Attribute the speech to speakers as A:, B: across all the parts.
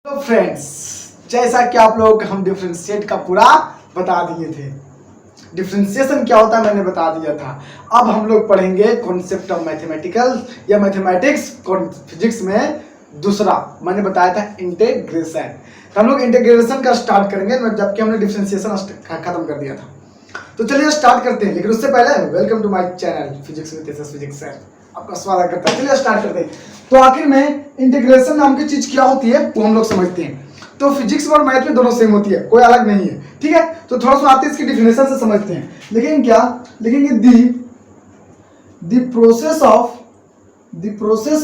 A: तो फ्रेंड्स, जैसा कि आप लोग हम डिफरेंशिएट का पूरा बता दिए थे, डिफरेंशिएशन क्या होता है मैंने बता दिया था। अब हम लोग पढ़ेंगे कॉन्सेप्ट ऑफ मैथमेटिकल या मैथमेटिक्स फिजिक्स में दूसरा मैंने बताया था इंटीग्रेशन। तो हम लोग इंटीग्रेशन का स्टार्ट करेंगे जबकि हमने डिफरेंशिएशन खत्म कर दिया था। तो चलिए स्टार्ट करते हैं, लेकिन उससे पहले welcome to my channel physics with SS physics sir, आपका स्वागत करता है। चलिए स्टार्ट करते हैं। तो आखिर में इंटीग्रेशन नाम की चीज क्या होती है वो हम लोग समझते हैं। तो फिजिक्स और मैथ में दोनों सेम होती है, कोई अलग नहीं है, ठीक है। तो थोड़ा सा आते हैं इसकी डिफिनेशन से समझते हैं। लेकिन क्या लिखेंगे, the process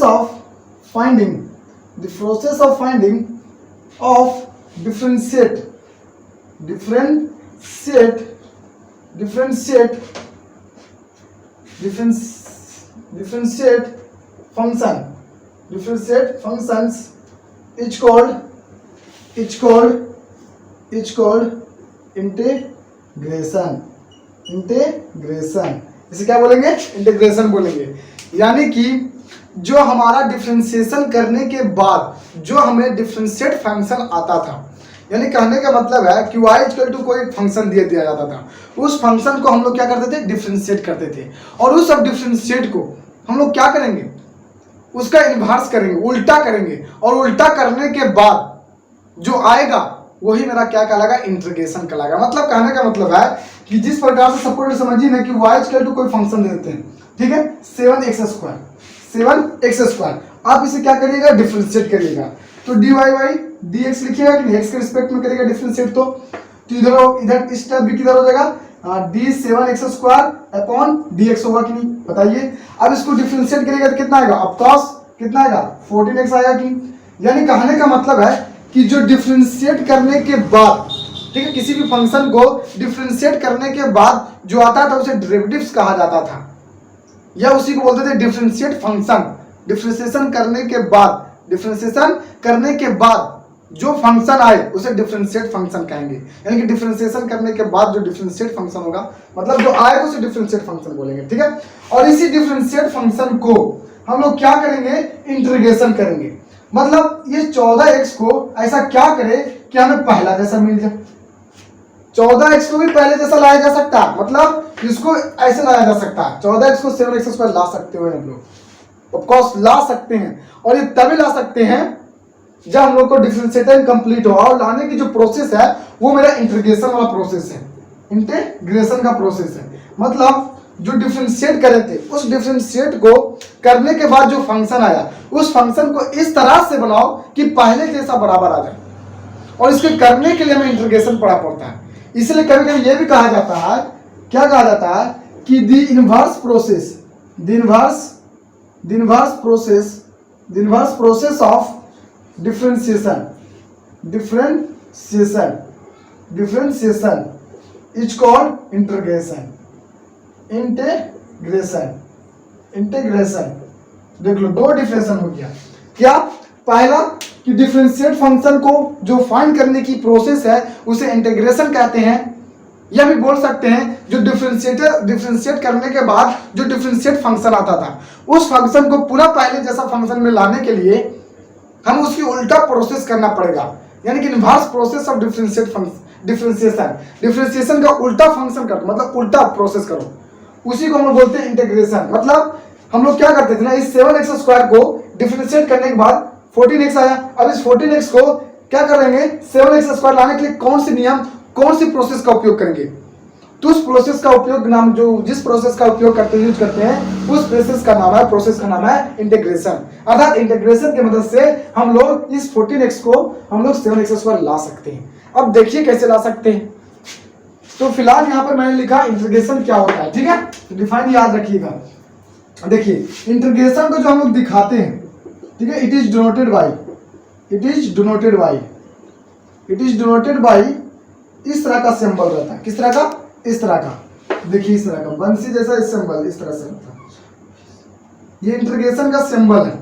A: of finding of differentiate functions is called integration. इसे क्या बोलेंगे? इंटीग्रेशन बोलेंगे। यानी कि जो हमारा डिफरेंशिएशन करने के बाद जो हमें डिफरेंशिएट फंक्शन आता था, यानी कहने का मतलब है कि y इक्वल टू कोई फंक्शन दिया जाता था, उस फंक्शन को हम लोग क्या करते थे? डिफरेंशिएट करते थे। और उस सब डिफरेंशिएट को हम लोग क्या करेंगे? उसका इन्वर्स करेंगे, उल्टा करेंगे। और उल्टा करने के बाद जो आएगा वही मेरा क्या कहलाएगा? इंटीग्रेशन कहलाएगा। मतलब कहने का मतलब है कि जिस प्रकार से सपोज समझिए ना कि y इक्वल टू कोई फंक्शन देते हैं, ठीक है, 7x²। आप इसे क्या करिएगा? डिफरेंशिएट करिएगा। तो dy बाई dx लिखिएगा कि x के रिस्पेक्ट में करेगा डिफरेंशिएट। तो इधर इस टाइप भी किधर हो जाएगा? d7x² अपॉन dx होगा कि नहीं? बताइए। अब इसको डिफरेंशिएट करेगा तो कितना आएगा? ऑफकोर्स कितना आएगा? 14x आएगा कि? यानी कहने का मतलब है कि जो डिफरेंशिएट करने के बाद, ठीक है, किसी भी फंक्शन को डिफरेंशिएट करने के बाद जो आता था उसे डेरिवेटिव्स कहा जाता था, या उसी को बोलते थे डिफरेंशिएट फंक्शन। डिफरेंशिएशन करने के बाद जो फंक्शन आए उसे डिफरेंशिएट फंक्शन कहेंगे। यानी कि डिफरेंशिएशन करने के बाद जो डिफरेंशिएट फंक्शन होगा, मतलब जो आएगा उसे डिफरेंशिएट फंक्शन बोलेंगे, ठीक है। और इसी डिफरेंशिएट फंक्शन को हम लोग क्या करेंगे? इंटीग्रेशन करेंगे। मतलब ये 14x को ऐसा क्या करे कि हमें पहला जैसा मिल जाए। 14x को भी पहले जैसा लाया जा सकता है, मतलब इसको ऐसे लाया जा सकता है। 14x को 7x² ला सकते हो हम लोग, ऑफ कोर्स ला सकते हैं। और ये तभी ला सकते हैं जब हम लोग को डिफरेंशिएशन कंप्लीट हो। और लाने की जो प्रोसेस है वो मेरा इंटीग्रेशन वाला प्रोसेस है, इंटीग्रेशन का प्रोसेस है। मतलब जो डिफरेंशिएट करे थे उस डिफरेंशिएट को करने के बाद जो फंक्शन आया उस फंक्शन को इस तरह से बनाओ कि पहले जैसा बराबर आ जाए। और इसके करने के लिए हमें इंटीग्रेशन पढ़ा पड़ता है। इसलिए कभी कभी ये भी कहा जाता है, क्या कहा जाता है कि the inverse process of differentiation is called integration. देख लो, दो डिफरेंशिएशन हो गया। क्या? पहला कि डिफरेंशिएट फंक्शन को जो फाइंड करने की प्रोसेस है उसे इंटीग्रेशन कहते हैं। या भी बोल सकते हैं जो डिफरेंशिएट करने के बाद जो डिफरेंशिएट फंक्शन आता था उस फंक्शन को पूरा पहले जैसा फंक्शन में लाने के लिए हम उसकी उल्टा प्रोसेस करना पड़ेगा। यानी कि इनवर्स प्रोसेस ऑफ डिफरेंशिएशन का उल्टा फंक्शन करो, मतलब उल्टा प्रोसेस करो, उसी को हम लोग बोलते हैं इंटीग्रेशन। मतलब हम लोग क्या करते थे ना, इस 7x² को डिफरेंशिएट करने के बाद 14x आया। अब इस 14x को क्या करेंगे? 7x² लाने के लिए कौन सी नियम, कौन सी प्रोसेस का उपयोग करेंगे? तो उस प्रोसेस का उपयोग नाम, जो जिस प्रोसेस का उपयोग यूज करते हैं उस प्रोसेस का नाम है इंटीग्रेशन। अर्थात इंटीग्रेशन की मदद से हम लोग इस 14x को हम लोग 7x² ला सकते हैं। अब देखिए कैसे ला सकते हैं। तो फिलहाल यहाँ पर मैंने लिखा इंटीग्रेशन क्या होता है, ठीक है। तो डिफाइन याद रखिएगा। देखिए इंटीग्रेशन को जो हम लोग दिखाते हैं, ठीक है, इट इज डिनोटेड बाई इस तरह का सिंबल रहता है। किस तरह का? इस तरह का। देखिए इस तरह का बंसी जैसा इस सिंबल इस तरह से रहता है। ये इंटीग्रेशन का सिंबल है।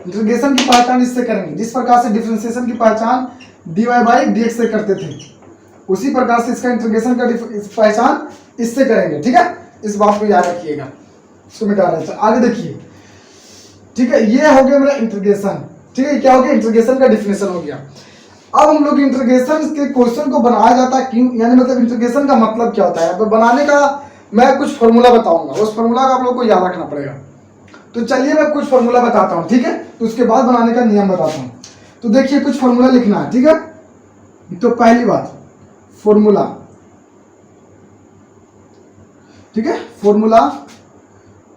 A: इंटीग्रेशन की पहचान इससे करेंगे जिस प्रकार से डिफरेंशिएशन की पहचान dy बाई dx से करते थे, उसी प्रकार से इसका इंटीग्रेशन का पहचान इससे करेंगे, ठीक है। इस बात को याद रखिएगा। इसको मिटा रहे हैं। आगे देखिए, ठीक है, ये हो गया मेरा इंटीग्रेशन, ठीक है। क्या हो गया? इंटीग्रेशन का डिफिनेशन हो गया। अब हम लोग इंटीग्रेशन के क्वेश्चन को बनाया जाता है क्यों, यानी मतलब इंटीग्रेशन का मतलब क्या होता है, यहाँ पे बनाने का मैं कुछ फॉर्मूला बताऊंगा, उस फॉर्मूला का आप लोग को याद रखना पड़ेगा। तो चलिए मैं कुछ फॉर्मूला बताता हूँ, ठीक है, तो उसके बाद बनाने का नियम बताता हूँ। तो देखिए कुछ फॉर्मूला लिखना है, ठीक है। तो पहली बात फॉर्मूला, ठीक है, फॉर्मूला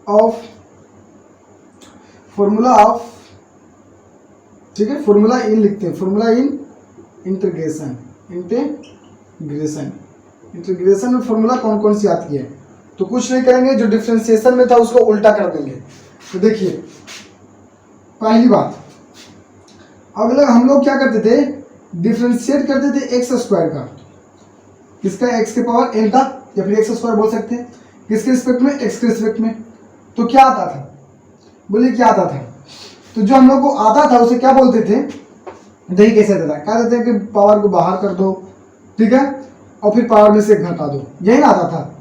A: ऑफ, ठीक है, फॉर्मूला इन लिखते हैं, फॉर्मूला इन इंटीग्रेशन, इंटीग्रेशन में फॉर्मूला कौन कौन सी आती है, तो कुछ नहीं करेंगे, जो डिफरेंशिएशन में था उसको उल्टा कर देंगे। तो देखिए पहली बात, अब लोग हम लोग क्या करते थे, डिफरेंशिएट करते थे एक्स स्क्वायर का, किसका, एक्स के पावर एन का, या फिर एक्स स्क्वायर बोल सकते हैं, किसके रिस्पेक्ट में, एक्स के रिस्पेक्ट में। तो क्या आता था, बोलिए क्या आता था, तो जो हम लोग को आता था उसे क्या बोलते थे, देखिए कैसे आता था, क्या कहते हैं कि पावर को बाहर कर दो, ठीक है, और फिर पावर में से घटा दो, यही ना आता था।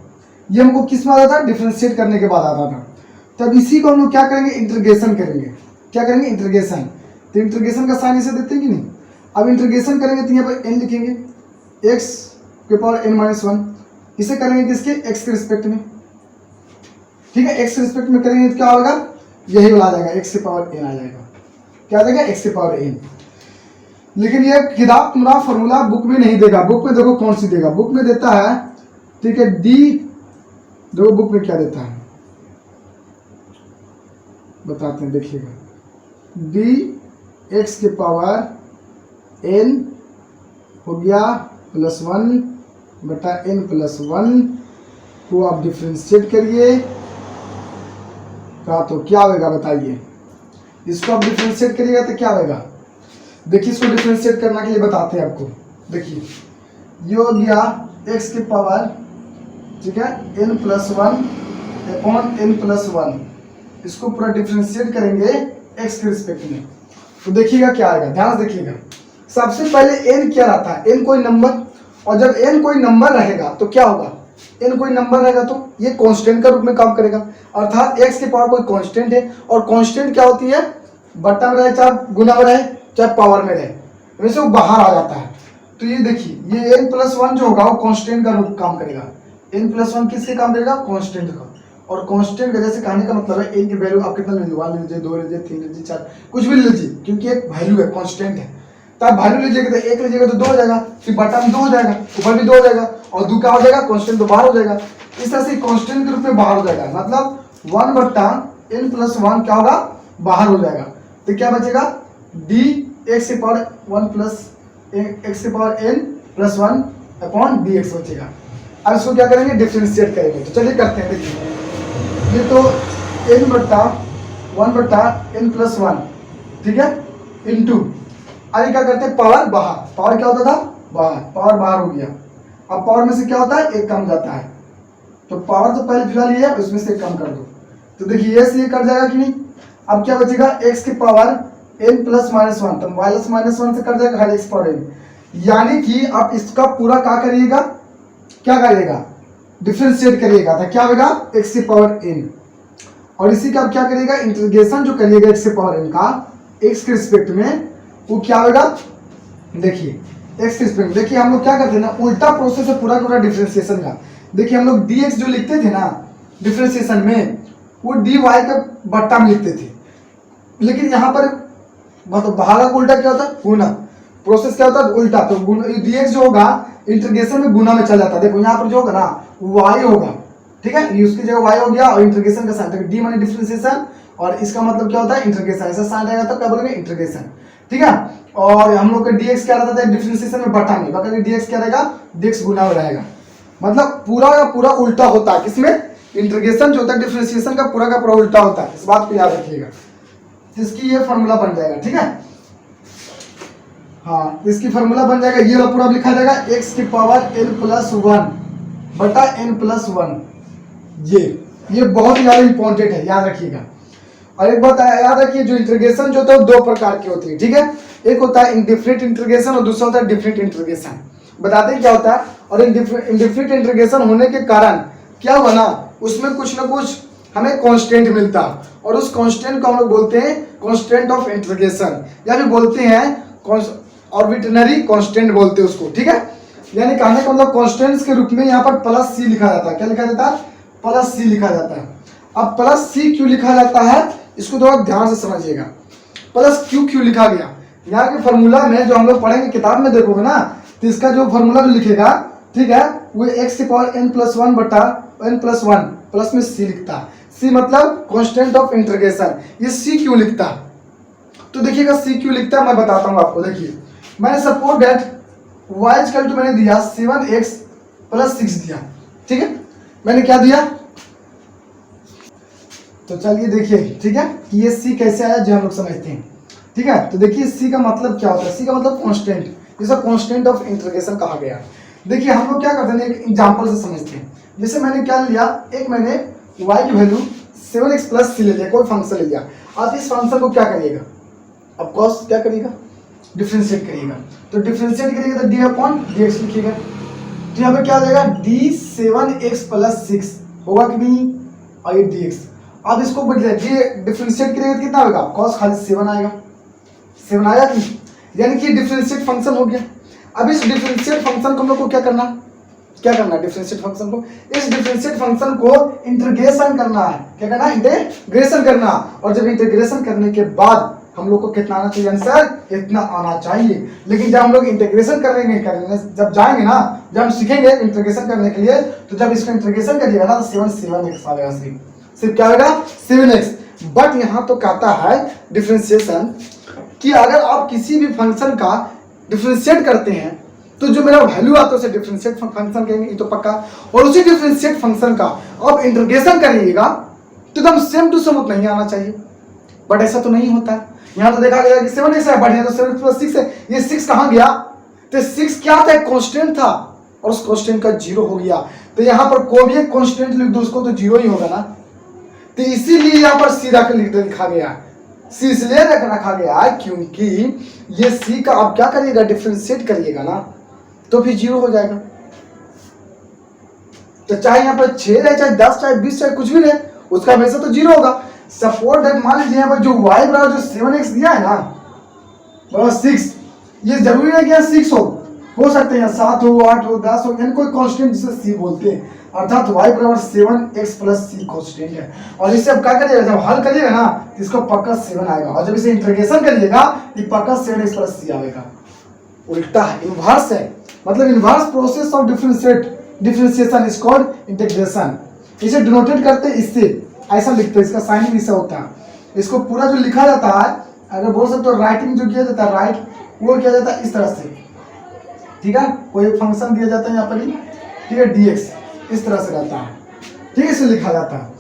A: ये हमको किस में आता था, डिफरेंशिएट करने के बाद आता था। तब इसी को हम लोग क्या करेंगे, इंटीग्रेशन करेंगे, क्या करेंगे, इंटीग्रेशन। तो इंटीग्रेशन का साइन इसे देते हैं कि नहीं। अब इंटीग्रेशन करेंगे तो यहाँ पर एन लिखेंगे, एक्स के पावर एन माइनस 1, इसे करेंगे किसके, एक्स के रिस्पेक्ट में, ठीक है, एक्स के रिस्पेक्ट में करेंगे तो क्या होगा, यही वाला आ जाएगा, एक्स के पावर एन आ जाएगा, क्या आ जाएगा, एक्स के पावर एन। लेकिन ये किताब तुम्हारा फॉर्मूला बुक में नहीं देगा, बुक में देखो कौन सी देगा, बुक में देता है, ठीक है, डी, देखो बुक में क्या देता है बताते हैं, देखिएगा, डी एक्स के पावर एन हो गया प्लस 1 बटा एन प्लस 1 को आप डिफ्रेंशिएट करिए का, तो क्या होगा बताइए, इसको आप डिफ्रेंशिएट करिएगा तो क्या होगा, देखिए इसको डिफ्रेंशिएट करने के लिए बताते हैं आपको। देखिए ये हो गया एक्स के पावर, ठीक है, n plus 1 upon n plus 1, इसको पूरा डिफ्रेंशिएट करेंगे एक्स के रिस्पेक्ट में, तो देखिएगा क्या आएगा, ध्यान से देखिएगा। सबसे पहले एन क्या रहता है, एन कोई नंबर, और जब एन कोई नंबर रहेगा तो क्या होगा, एन कोई नंबर रहेगा तो ये कांस्टेंट का रूप में काम करेगा, अर्थात एक्स के पावर कोई कांस्टेंट है, और कांस्टेंट क्या होती है, बट्टा में रहे चाहे गुना में रहे चाहे पावर में रहे, वैसे वो बाहर आ जाता है। तो ये देखिए ये एन प्लस 1 जो होगा वो कांस्टेंट का रूप काम करेगा, एन प्लस 1 किसके काम करेगा, कांस्टेंट का। और कांस्टेंट का जैसे कहने का मतलब है एन की वैल्यू आप कितना लीजिए, 1 लीजिए, 2 लीजिए, 3 लीजिए, 4 कुछ भी लीजिए, क्योंकि एक वैल्यू है, कांस्टेंट है। तो आप वैल्यू लीजिएगा तो 1 लीजिएगा तो 2 हो जाएगा, फिर बटा में 2 हो जाएगा, ऊपर भी 2 हो जाएगा, और 2 क्या हो जाएगा, कांस्टेंट तो बाहर हो जाएगा। इस तरह से कांस्टेंट के रूप में बाहर हो जाएगा, मतलब 1 बट्टा एन प्लस 1 क्या होगा, बाहर हो जाएगा। तो क्या बचेगा, डी एक्स के पावर 1 प्लस एक्स के power n plus 1 upon d x बचेगा। अब इसको क्या करेंगे, डिफरेंशिएट करेंगे। तो चलिए करते हैं, देखिए ये तो एन बट्टा 1 बट्टा एन प्लस 1, ठीक है, इंटू, अरे क्या करते हैं, पावर बाहर, पावर क्या होता था, बाहर, पावर बाहर हो गया। अब पावर में से क्या होता है, एक कम जाता है, तो पावर तो पहले फिलहाल ये है, उसमें से कम कर दो, तो देखिए ये से ये कट जाएगा कि नहीं। अब क्या बचेगा, एक्स के पावर एन प्लस माइनस 1, तो माइनस माइनस 1 से कट जाएगा, हर एक्स पावर एन, यानी कि आप इसका पूरा क्या करिएगा, क्या करिएगा, डिफरेंशिएट करिएगा, तो क्या होगा, एक्स की पावर एन, और इसी का आप क्या करिएगा, इंटीग्रेशन जो करिएगा एक्स की पावर एन का एक्स के रिस्पेक्ट में, वो क्या होगा, देखिए एक्स के रिस्पेक्ट में। देखिए हम लोग क्या करते हैं ना, उल्टा प्रोसेस है पूरा पूरा डिफरेंशिएशन का। देखिए हम लोग dx जो लिखते थे ना डिफरेंशिएशन में, वो dy का बट्टा में लिखते थे, लेकिन यहाँ पर मतलब बाहर का उल्टा क्या होता है, गुना, प्रोसेस क्या होता है, उल्टा। तो dx जो होगा इंटीग्रेशन में गुना में चल जाता है। देखो यहाँ पर जो होगा ना y होगा, ठीक है, ये उसकी जगह y हो गया, और इंटीग्रेशन का साइन, तो d माने डिफरेंशिएशन, और इसका मतलब क्या होता है, इंटीग्रेशन, ऐसा साइन रहेगा तो क्या बोलेंगे, इंटीग्रेशन, ठीक है। और हम लोग का dx क्या रहता है, डिफरेंशिएशन में बटा में, बाकी dx क्या रहेगा, dx गुना में रहेगा, मतलब पूरा का पूरा उल्टा होता है, किसमें, इंटीग्रेशन जो होता है डिफरेंशिएशन का पूरा उल्टा होता है, इस बात को याद रखिएगा। इसकी ये फार्मूला बन जाएगा, ठीक है, हाँ इसकी फार्मूला बन जाएगा, ये पूरा लिखा जाएगा x की पावर n प्लस 1 बटा n प्लस 1, ये बहुत ज्यादा इंपॉर्टेंट है, याद रखिएगा। और एक बात याद रखिए, जो इंटीग्रेशन जो होता है वो दो प्रकार की होती है, ठीक है, एक होता है इंडिफरेंट इंटीग्रेशन और दूसरा होता है डिफरेंट इंटीग्रेशन। बताते हैं क्या होता है। और इंडिफरेंट इंटीग्रेशन होने के कारण क्या हुआ ना, उसमें कुछ ना कुछ हमें कांस्टेंट मिलता, और उस कांस्टेंट को हम लोग बोलते हैं कांस्टेंट ऑफ इंटीग्रेशन, या फिर बोलते हैं आर्बिट्रेरी कांस्टेंट बोलते हैं उसको, ठीक है। यानी कहने का मतलब कांस्टेंट्स के रूप में यहाँ पर प्लस सी लिखा जाता है। क्या लिखा जाता है? प्लस सी लिखा जाता है। अब प्लस सी क्यों लिखा जाता है इसको थोड़ा ध्यान से समझिएगा। प्लस क्यों लिखा गया? यहाँ के फॉर्मूला में जो हम लोग पढ़ेंगे किताब में देखोगे ना, तो इसका जो फॉर्मूला जो लिखेगा, ठीक है, वो x की पावर n+1 बटा n+1 प्लस में c लिखता है। c मतलब कांस्टेंट ऑफ इंटीग्रेशन। ये c क्यों लिखता है? तो देखिएगा c क्यों लिखता है मैं बताता हूँ आपको। देखिए मैंने suppose that y equal to मैंने दिया 7x + 6 दिया, ठीक है। मैंने क्या दिया? तो चलिए देखिए, ठीक है, कि ये c कैसे आया जो हम लोग समझते हैं, ठीक है। तो देखिए c का मतलब क्या होता है? c का मतलब कांस्टेंट, जिसे कांस्टेंट ऑफ इंटीग्रेशन कहा गया। देखिए हम लोग क्या करते हैं, एक एग्जांपल से समझते हैं। जैसे मैंने क्या लिया, एक मैंने y की वैल्यू 7x + c ले लिया, कोई फंक्शन ले लिया। आप इस फंक्शन को क्या करिएगा? ऑफ कोर्स क्या करिएगा? डिफरेंशिएट करिएगा। तो डिफरेंशिएट करिएगा तो d/dx लिखिएगा। तो यहाँ पे क्या आ जाएगा? d7x + 6 होगा कि नहीं? और ये dx। अब इसको बदले डिफरेंशिएट करेंगे तो कितना होगा? cos खाली 7 आएगा। 7 आया कि नहीं? यानी कि डिफरेंशिएट फंक्शन हो गया। अब इस डिफरेंशिएट फंक्शन को हम लोग को क्या करना डिफरेंशिएट फंक्शन को, इस डिफरेंशिएट फंक्शन को इंटीग्रेशन करना है। क्या करना है? इंटीग्रेशन करना। और जब इंटीग्रेशन करने के बाद हम लोग को कितना आना चाहिए? आंसर इतना आना चाहिए। लेकिन जब हम लोग इंटीग्रेशन करने जब जाएंगे ना, जब हम सीखेंगे इंटीग्रेशन करने के लिए, तो जब इसका इंटीग्रेशन करिएगा ना तो 7x आ जाएगा। सिर्फ क्या होगा? 7x। बट यहाँ तो कहता है डिफरेंशिएशन कि अगर आप किसी भी फंक्शन का डिफरेंशिएट करते हैं तो जो मेरा वैल्यू आता है उसे डिफरेंशिएट फंक्शन कहेंगे, ये तो पक्का। और उसी डिफरेंशिएट फंक्शन का आप इंटीग्रेशन करिएगा तो एकदम सेम टू सेम नहीं आना चाहिए। बट ऐसा तो नहीं होता है। यहाँ तो देखा गया कि 7x है, बढ़िया, तो 7x + 6 है। ये 6 कहाँ गया? तो 6 क्या था? एक कांस्टेंट था और उस कांस्टेंट का 0 हो गया। तो यहाँ पर कोई भी एक कांस्टेंट लिख दो उसको तो 0 ही होगा ना। तो इसीलिए यहाँ पर सी लिखा गया। सी इसलिए रखा गया है क्योंकि ये सी का आप क्या करिएगा? डिफरेंशिएट करिएगा ना तो फिर 0 हो जाएगा। तो चाहे यहाँ पर 6 रहे, चाहे 10, चाहे 20, चाहे कुछ भी रहे, उसका हमेशा तो 0 होगा। सपोर्ट दैट मान लीजिए यहाँ पर जो y बराबर जो 7x दिया है ना बराबर 6, ये जरूरी है कि यहाँ 6 हो सकते हैं 7 हो, 8 हो, 10 हो, यानी कोई कांस्टेंट जिसे c बोलते हैं। अर्थात y बराबर 7x + c कांस्टेंट है। और इसे अब क्या करिएगा? जब हल करिएगा ना तो इसको पक्का 7 आएगा। और जब इसे इंटीग्रेशन करिएगा ये पक्का 7x + c आएगा। उल्टा है, इनवर्स है। मतलब inverse process of differentiation is called integration. इसे डिनोटेट करते हैं इससे, ऐसा लिखते हैं, इसका साइन ऐसा होता है। इसको पूरा जो लिखा जाता है, अगर बोल सकते हो राइटिंग जो किया जाता है, राइट वो किया जाता है इस तरह से, ठीक है। कोई फंक्शन दिया जाता है यहाँ पर ही, ठीक है, dx इस तरह से रहता है, ठीक है, इसे लिखा जाता है।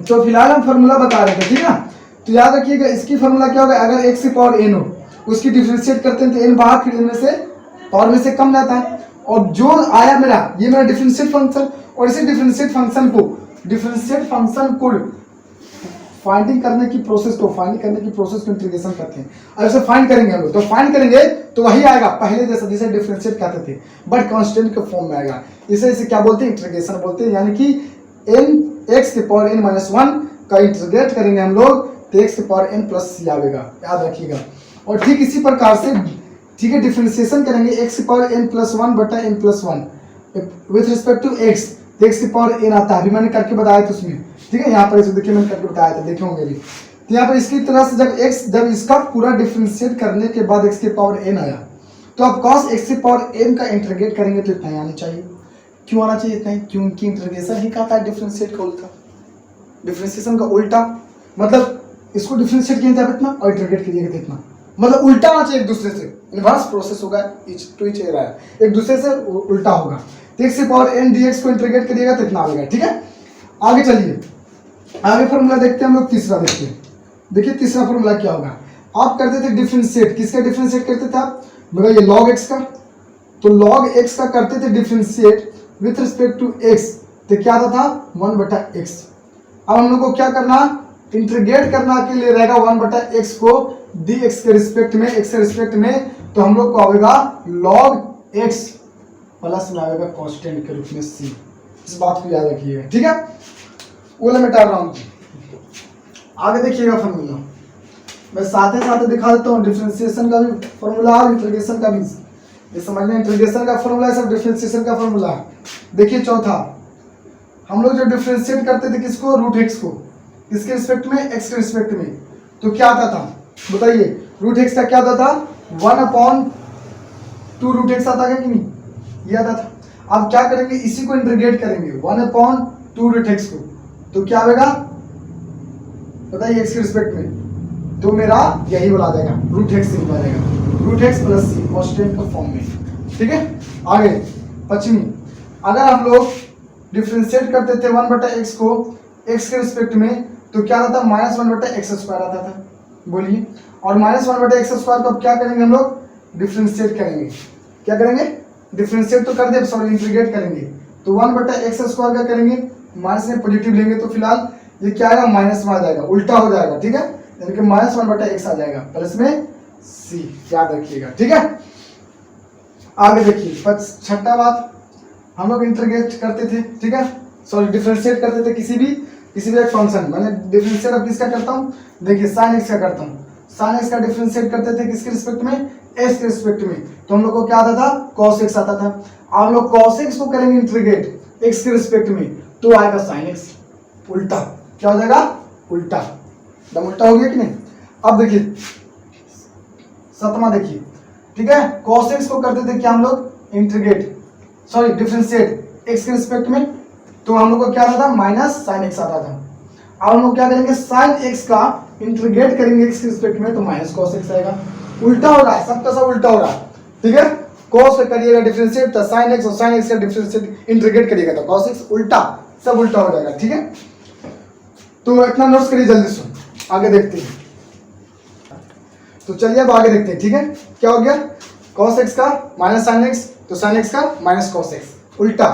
A: तो फिलहाल हम फॉर्मूला बता रहे थे, ठीक है। तो याद रखिएगा इसकी फॉर्मूला क्या होगा? अगर x की पावर n हो, उसकी डिफरेंशिएट करते हैं तो n बाहर, फिर इनमें से पावर में से कम जाता है। और जो आया मेरा, ये मेरा डिफरेंशिएट फंक्शन, और इसी डिफरेंशिएट फंक्शन को फाइंडिंग करने की प्रोसेस को इंटीग्रेशन करते हैं। अब इसे फाइंड करेंगे हम लोग, तो फाइंड करेंगे तो वही आएगा पहले जैसा, जिसे डिफरेंशिएट कहते थे, बट कांस्टेंट के फॉर्म में आएगा। इसे क्या बोलते हैं? इंटीग्रेशन बोलते हैं। यानी कि x की पावर n-1 का इंटीग्रेट करेंगे हम लोग तो x की पावर n + c आएगा, याद रखिएगा। और ठीक इसी प्रकार से, ठीक है, डिफरेंशिएशन करेंगे x की पावर n+1 बटा n+1 with respect to x, तो x की पावर n आता है। अभी मैंने करके बताया था उसमें, ठीक है। यहाँ पर इसे देखिए मैंने करके बताया था, देखे होंगे भी। तो यहाँ पर इसकी तरह से जब इसका पूरा डिफरेंशिएट करने के बाद x की पावर n आया, तो अब cos x की पावर n का इंटीग्रेट करेंगे तो इतना ही आना चाहिए। क्यों आना चाहिए इतना ही? क्योंकि इंटीग्रेशन ही कहता है डिफरेंशिएट का उल्टा, डिफरेंशिएशन का उल्टा। मतलब इसको डिफरेंशिएट किया जाए इतना और इंटीग्रेट कीजिएगा इतना, मतलब उल्टा आना चाहिए एक दूसरे से। इनवर्स प्रोसेस होगा, एक दूसरे से उल्टा होगा। तो x की पावर n dx को इंटीग्रेट करिएगा तो इतना आएगा, ठीक है। आगे चलिए, आगे फॉर्मूला देखते हैं हम लोग, तीसरा देखते हैं। देखिए तीसरा फॉर्मूला क्या होगा? आप करते थे डिफरेंशिएट, किसका डिफरेंशिएट करते थे आप? मतलब ये log x का, तो log x का करते थे differentiate with respect to x, तो क्या आता था? 1/x। अब हम लोग को क्या करना? इंटीग्रेट करना के लिए रहेगा 1/x को dx के रिस्पेक्ट में, x के रिस्पेक्ट में, तो हम लोग को आएगा log x प्लस में आएगा कांस्टेंट के रूप में c। इस बात को याद रखिएगा, ठीक है। वो मैं मिटा रहा हूं। आगे देखिएगा फॉर्मूला, मैं साथ ही साथ दिखा देता हूँ डिफरेंशिएशन का भी फॉर्मूला और इंटीग्रेशन का भी। ये समझना, इंटीग्रेशन का फॉर्मूला है, सब डिफरेंशिएशन का फॉर्मूला है। देखिए चौथा, हम लोग जो डिफरेंशिएट करते थे किसको, रूट एक्स को, किसके रिस्पेक्ट में, एक्स के रिस्पेक्ट में, तो क्या आता था बताइए, रूट एक्स का क्या आता था, 1/2 रूट एक्स आता है कि नहीं, ये आता था। अब क्या करेंगे, इसी को इंटीग्रेट करेंगे 1/2 रूट एक्स को, तो क्या आएगा बताइए एक्स के रिस्पेक्ट में, तो मेरा यही बोला जाएगा रूट एक्स सिंपल रहेगा, रूट एक्स प्लस सी कांस्टेंट के फॉर्म में। ठीक है, आगे पश्चिमी, अगर हम लोग डिफरेंशिएट करते थे 1/x को x के रिस्पेक्ट में, तो क्या आता था, -1/x² आता था, बोलिए। और -1/x² को अब क्या करेंगे हम लोग, डिफरेंशिएट करेंगे, क्या करेंगे, डिफरेंशिएट तो कर दे, सॉरी इंटीग्रेट करेंगे, तो 1/x² का करेंगे, माइनस में पॉजिटिव लेंगे तो फिलहाल ये क्या आएगा, माइनस में आ जाएगा, उल्टा हो जाएगा। ठीक है, यानी कि -1/x आ जाएगा, प्लस में c, याद रखिएगा। ठीक है, आगे देखिए छठा बात, हम लोग इंटीग्रेट करते थे, ठीक है, सॉरी डिफरेंशिएट करते थे किसी भी एक फंक्शन, मैंने डिफरेंशिएट अब किसका करता हूँ, देखिए sin x का करता हूँ, sin x का डिफरेंशिएट करते थे किसके रिस्पेक्ट में, x के रिस्पेक्ट में, तो हम लोग को क्या आता था, cos x आता था। अब हम लोग cos x को करेंगे इंटीग्रेट x के रिस्पेक्ट में, तो आएगा sin x, उल्टा, क्या हो जाएगा, उल्टा, एकदम उल्टा हो गया कि नहीं। अब देखिए सतमा देखिए, ठीक है, cos x को करते थे क्या हम लोग इंटीग्रेट, सॉरी डिफरेंशिएट x के रिस्पेक्ट में, तो हम लोग को क्या आता था, -sin x आता था। अब हम लोग क्या करेंगे, sin x का इंटीग्रेट करेंगे x के रिस्पेक्ट में, तो -cos x आएगा, उल्टा हो रहा है, सबका सब उल्टा हो रहा है। ठीक है, cos से करिएगा डिफरेंशिएट तो sin x, और sin x का डिफरेंशिएट इंटीग्रेट करिएगा तो cos x, उल्टा, सब उल्टा हो जाएगा। ठीक है, तो इतना नोट्स करिए जल्दी से, आगे देखते हैं। तो चलिए अब आगे देखते हैं। ठीक है, क्या हो गया, cos x का -sin x, तो sin x का -cos x, उल्टा।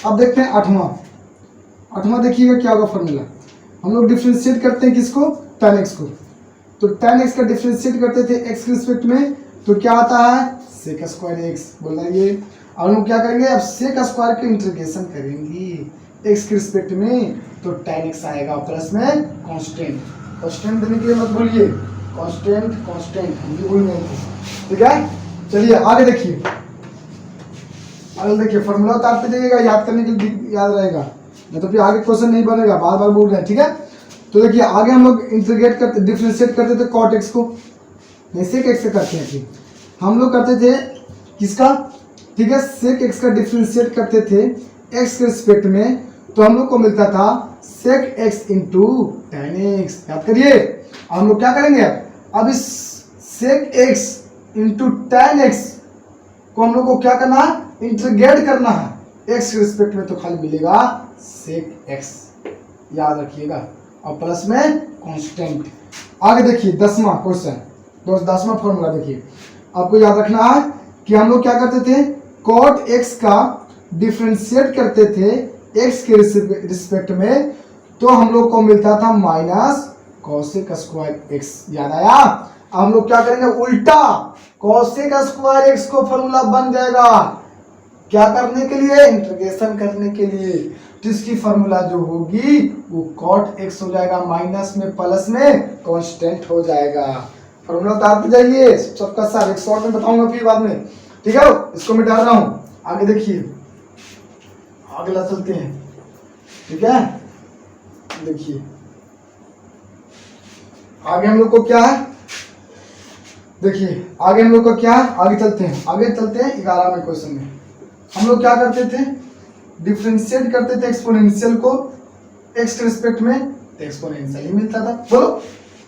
A: अब देखते हैं आठवां देखिएगा क्या होगा फॉर्मूला, हम लोग डिफरेंशिएट करते हैं किसको, tan x को, तो tan x का डिफरेंशिएट करते थे x के रिस्पेक्ट में, तो क्या आता है, sec² x, बोल रही है। अब हम लोग क्या करेंगे, अब sec² के इंटीग्रेशन करेंगे x के रिस्पेक्ट में, तो tan x आएगा, प्लस में कांस्टेंट, कांस्टेंट देने के लिए मत भूलिए, कांस्टेंट हम भी भूल गए थे। ठीक है, चलिए आगे देखिए, फॉर्मूला उतारते जाइएगा, याद करने के लिए याद रहेगा, नहीं तो फिर आगे क्वेश्चन नहीं बनेगा, बार बार बोल रहे हैं। ठीक है, तो देखिए आगे हम लोग इंटीग्रेट करते, डिफरेंशिएट करते थे cot x को, नहीं sec x से करते हैं, हम लोग करते थे किसका, ठीक है, sec x का डिफरेंशिएट करते थे x के रिस्पेक्ट में, तो हम लोग को मिलता था sec x into tan x, याद करिए। हम लोग क्या करेंगे, अब इस sec x into tan x को हम लोग को क्या करना है, इंटीग्रेट करना है x के रिस्पेक्ट में, तो खाली मिलेगा sec x, याद रखिएगा, और प्लस में कांस्टेंट। आगे देखिए 10वां क्वेश्चन, 10वां फॉर्मूला देखिए, आपको याद रखना है कि हम लोग क्या करते थे, cot x का डिफरेंशिएट करते थे x के रिस्पेक्ट में, तो हम लोग को मिलता था -cosec² x, याद आया। अब हम लोग क्या करेंगे, उल्टा cosec² x को फॉर्मूला बन जाएगा, क्या करने के लिए, इंटीग्रेशन करने के लिए, तो इसकी फॉर्मूला जो होगी वो cot x हो जाएगा, माइनस में प्लस में कांस्टेंट हो जाएगा। फॉर्मूला उतारते जाइए सबका सब, एक शॉर्ट में बताऊंगा फिर बाद में। ठीक है, इसको मैं डाल रहा हूं, आगे देखिए, अगला चलते हैं। ठीक है, देखिए आगे हम लोग को क्या है, देखिए आगे हम लोग को क्या है, आगे चलते हैं 11वें क्वेश्चन में। हम लोग क्या करते थे, डिफरेंशिएट करते थे एक्सपोनेंशियल को x के रिस्पेक्ट में, तो एक्सपोनेंशियल ही मिलता था, बोलो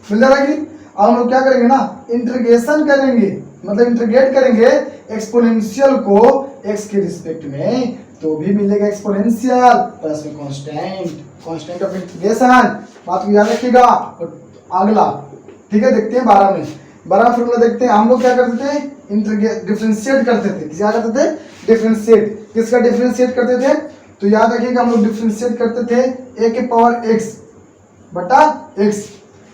A: मिल जा रहा है कि। अब हम लोग क्या करेंगे ना, इंटीग्रेशन करेंगे, मतलब इंटीग्रेट करेंगे एक्सपोनेंशियल को x के रिस्पेक्ट में, तो भी मिलेगा एक्सपोनेंशियल प्लस में कांस्टेंट ऑफ इंटीग्रेशन, बात को याद रखिएगा। अगला ठीक है, देखते हैं 12वां फॉर्मूला देखते हैं। हम लोग क्या करते थे, डिफरेंशिएट करते थे, क्या करते थे, डिफरेंशिएट, किसका डिफरेंशिएट करते थे, तो याद रखिएगा हम लोग डिफरेंशिएट करते थे a के पावर x बटा x,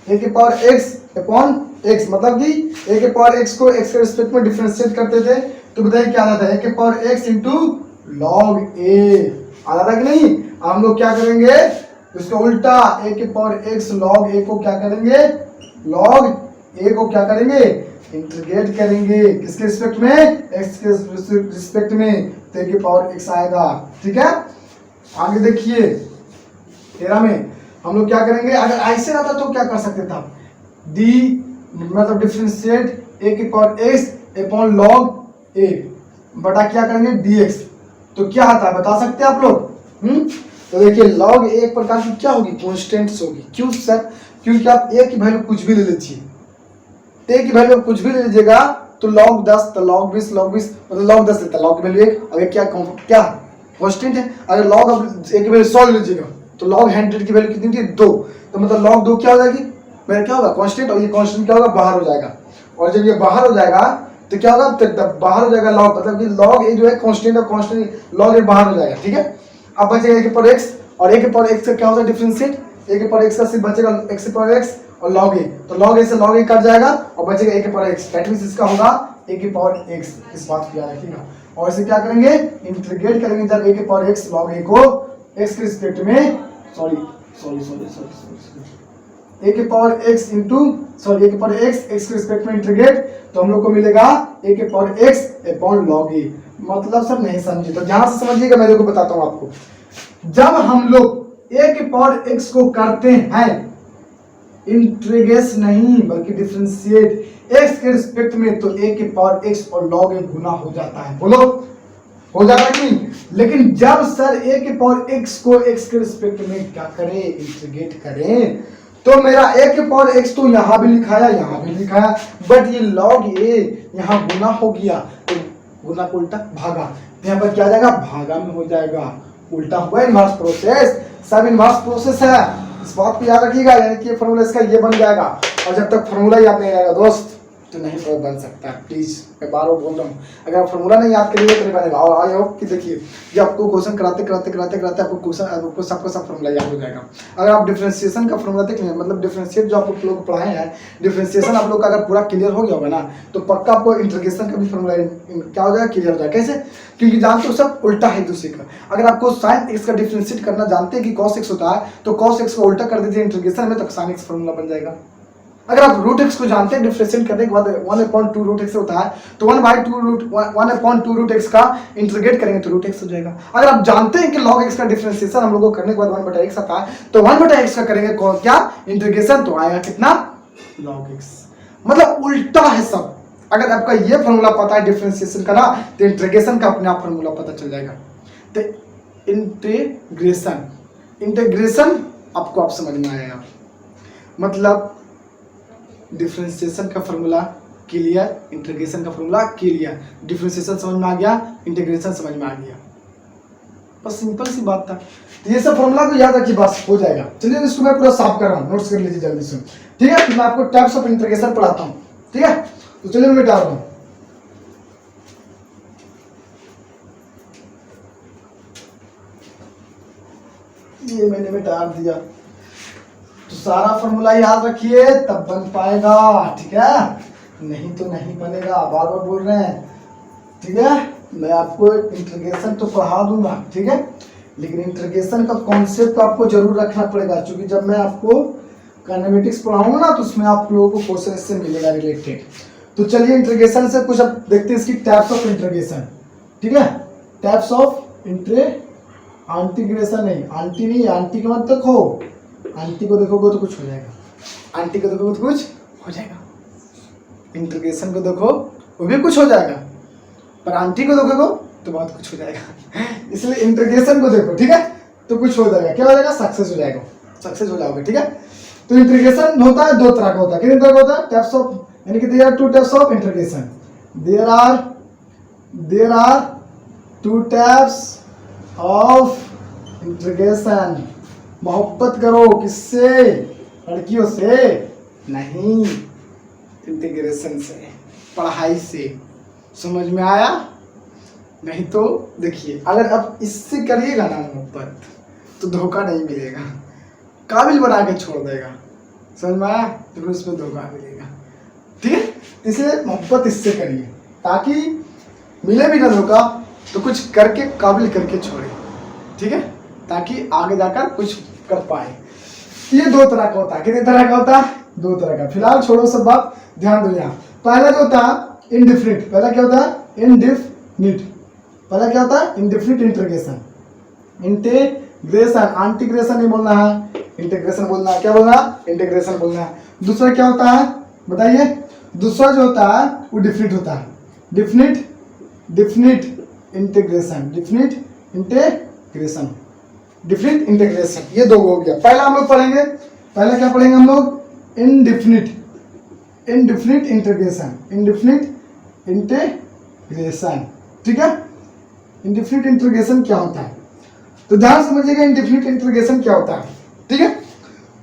A: a के पावर x अपॉन x, मतलब कि a के पावर x को x के रिस्पेक्ट में डिफरेंशिएट करते थे, तो बताइए क्या आता था, a के power x into log a आता था कि नहीं। हम लोग क्या करेंगे, इसका उल्टा a के पावर x log a को क्या करेंगे, log ए को क्या करेंगे, इंटीग्रेट करेंगे, किसके रिस्पेक्ट में, एक्स के रिस्पेक्ट में, तो ए की पावर एक्स आएगा। ठीक है, आगे देखिए 13 में हम लोग क्या करेंगे, अगर ऐसे रहता तो क्या कर सकते था, डी मतलब डिफरेंशिएट ए की पावर एक्स अपॉन लॉग ए बटा क्या करेंगे dx, तो क्या आता है बता सकते हैं आप लोग? तो देखिए log a एक प्रकार की क्या होगी, कॉन्स्टेंट्स होगी। क्यों सर, क्योंकि आप a की वैल्यू कुछ भी ले लीजिए, a की वैल्यू कुछ भी ले लीजिएगा तो log 10 तो log 20 मतलब log 10 लेता है, log की वैल्यू 1, अगर क्या कॉन्स्टेंट है। अगर log अब a की वैल्यू 100 ले लीजिएगा तो log 100 की वैल्यू कितनी थी 2, तो मतलब log 2 क्या हो जाएगी, मेरा क्या होगा कांस्टेंट, और ये कांस्टेंट क्या होगा बाहर हो जाएगा, और जब ये बाहर हो जाएगा तो क्या होगा, तो बाहर हो जाएगा log, मतलब कि log a जो है कांस्टेंट और कांस्टेंट log a बाहर हो जाएगा। ठीक है, अब बचेगा a के पावर x, और a के पावर x का क्या होता है डिफरेंशिएट, a के पावर x का सिर्फ बचेगा x के पावर x और log a, तो log a से log a कट जाएगा और बचेगा a के पावर x, दैट मींस इसका होगा a के पावर x, इस बात को याद रखिएगा। और इसे क्या करेंगे, इंटीग्रेट करेंगे, जब a के पावर x log a को x के रिस्पेक्ट में सॉरी a के पावर x इंटू a के पावर x के रिस्पेक्ट में इंटीग्रेट, तो हम लोग को मिलेगा a के power x upon log a। मतलब सर नहीं समझे तो ध्यान से समझिएगा, मैं देखो बताता हूँ आपको। जब हम लोग a के पावर x को करते हैं इंटीग्रेट नहीं बल्कि डिफरेंशिएट x के रिस्पेक्ट में, तो a के पावर x और log a गुना हो जाता है, बोलो हो जाता है कि नहीं। लेकिन जब सर a के पावर x को x के रिस्पेक्ट में क्या करें, इंटीग्रेट करें, तो मेरा a के पावर x तो यहाँ भी लिखाया यहाँ भी लिखाया, बट ये log a यहाँ गुना हो गया, तो गुना को उल्टा भागा, तो यहाँ पर क्या जाएगा भागा में हो जाएगा, उल्टा हुआ इनवर्स प्रोसेस, सब इनवर्स प्रोसेस है, इस बात को याद रखिएगा। यानी कि फॉर्मूला इसका ये बन जाएगा, और जब तक फॉर्मूला याद नहीं आएगा दोस्त तो नहीं बन सकता। प्लीज मैं बार बार बोल रहा हूँ, अगर आप फॉर्मूला नहीं याद करिए तो नहीं बनेगा। और आई होप कि देखिए ये आपको क्वेश्चन कराते आपको क्वेश्चन आपको सबका सब फॉर्मूला याद हो जाएगा। अगर आप डिफरेंशिएशन का फॉर्मूला देख लें, मतलब डिफरेंशिएट जो आप लोग पढ़ाए हैं, डिफरेंशिएशन आप लोग का अगर पूरा क्लियर हो गया होगा ना, तो पक्का आपको इंटीग्रेशन का भी फॉर्मूला क्या हो जाएगा, क्लियर हो जाएगा। कैसे, क्योंकि जानते हो सब उल्टा है दूसरे का। अगर आपको साइन एक्स का डिफरेंशिएट करना जानते हैं कि कॉस एक्स होता है, तो कॉस एक्स को उल्टा कर दीजिए इंटीग्रेशन में, तो साइन एक्स फॉर्मूला बन जाएगा। अगर आप रूट एक्स को जानते हैं डिफरेंशिएट करने के बाद 1/2 रूट एक्स होता है, तो 1/2 रूट एक्स का इंटीग्रेट करेंगे तो रूट एक्स हो जाएगा। अगर आप जानते हैं कि log x का डिफरेंशिएशन हम लोगों को करने के बाद 1/x आता है, तो 1/x का करेंगे क्या इंटीग्रेशन, तो आएगा कितना log x, मतलब उल्टा है सब। अगर आपका ये फॉर्मूला पता है डिफरेंशिएशन का ना, तो इंटीग्रेशन का अपने आप फॉर्मूला पता चल जाएगा। तो इंटीग्रेशन आपको आप समझ में आएगा, मतलब डिफरेंशिएशन का फॉर्मूला क्लियर, इंटीग्रेशन का फॉर्मूला क्लियर, डिफरेंशिएशन समझ में आ गया, इंटीग्रेशन समझ में आ गया, बस सिंपल सी बात था। तो ये सब फॉर्मूला को याद रखिए, बस हो जाएगा। चलिए इसको मैं पूरा साफ कर रहा हूँ, नोट्स कर लीजिए जल्दी से, ठीक है। फिर मैं आपको टाइप्स ऑफ इंटीग्रेशन पढ़ाता हूँ, ठीक है। तो चलिए मैं मिटा रहा हूँ। ये मैंने मिटा दिया, तो सारा फॉर्मूला याद रखिए तब बन पाएगा, ठीक है, नहीं तो नहीं बनेगा, बार बार बोल रहे हैं, ठीक है। मैं आपको इंटीग्रेशन तो पढ़ा दूंगा, ठीक है, लेकिन इंटीग्रेशन का कॉन्सेप्ट आपको जरूर रखना पड़ेगा, क्योंकि जब मैं आपको काइनेमेटिक्स पढ़ाऊंगा ना, तो उसमें आप लोगों को क्वेश्चन इससे मिलेगा रिलेटेड। तो चलिए इंटीग्रेशन से कुछ अब देखते हैं इसकी टाइप्स ऑफ इंटीग्रेशन, ठीक है। टाइप्स ऑफ इंटीग्रेशन नहीं, आंटी के मत देखो, आंटी को देखोगे तो कुछ हो जाएगा, आंटी को देखोगे तो कुछ हो जाएगा, इंटीग्रेशन को देखो वो भी कुछ हो जाएगा, पर आंटी को देखोगे तो बहुत कुछ हो जाएगा। इसलिए इंटीग्रेशन को देखो, ठीक है, तो कुछ हो जाएगा, क्या हो जाएगा, सक्सेस हो जाएगा, सक्सेस हो जाओगे, ठीक है। तो इंटीग्रेशन होता है दो तरह का होता है, कितने तरह का होता है, टाइप्स ऑफ, यानी कि there are 2 types of integration, there are 2 types of integration. मोहब्बत करो किससे, लड़कियों से नहीं, इंटीग्रेशन से, पढ़ाई से। समझ में आया? नहीं तो देखिए, अगर आप इससे करिएगा ना मोहब्बत, तो धोखा नहीं मिलेगा, काबिल बना के छोड़ देगा। समझ में आया? तो उसमें धोखा मिलेगा, ठीक है। इसलिए मोहब्बत इससे करिए, ताकि मिले भी ना धोखा तो कुछ करके काबिल करके छोड़े, ठीक है, ताकि आगे जाकर कुछ कर पाए। ये 2 तरह का होता है, कितने तरह का होता है, दो तरह का। फिलहाल छोड़ो सब बात, ध्यान दो यहाँ। पहला जो होता है इनडिफिनिट, पहला क्या होता है इनडिफिनिट, पहला क्या होता है इनडिफिनिट इंटीग्रेशन, इंटीग्रेशन, इंटीग्रेशन नहीं बोलना है, इंटीग्रेशन बोलना है। क्या बोलना है इंटीग्रेशन बोलना है। दूसरा क्या होता है बताइए, दूसरा जो होता है वो डिफिनिट होता है, definite, definite integration, definite integration, definite integration, ये दो हो गया। पहला हम लोग पढ़ेंगे, पहला क्या पढ़ेंगे हम लोग indefinite, indefinite integration, indefinite integration, ठीक है। इनडिफिनिट इंटीग्रेशन क्या होता है तो ध्यान समझिएगा, इनडिफिनिट इंटीग्रेशन क्या होता है, ठीक है।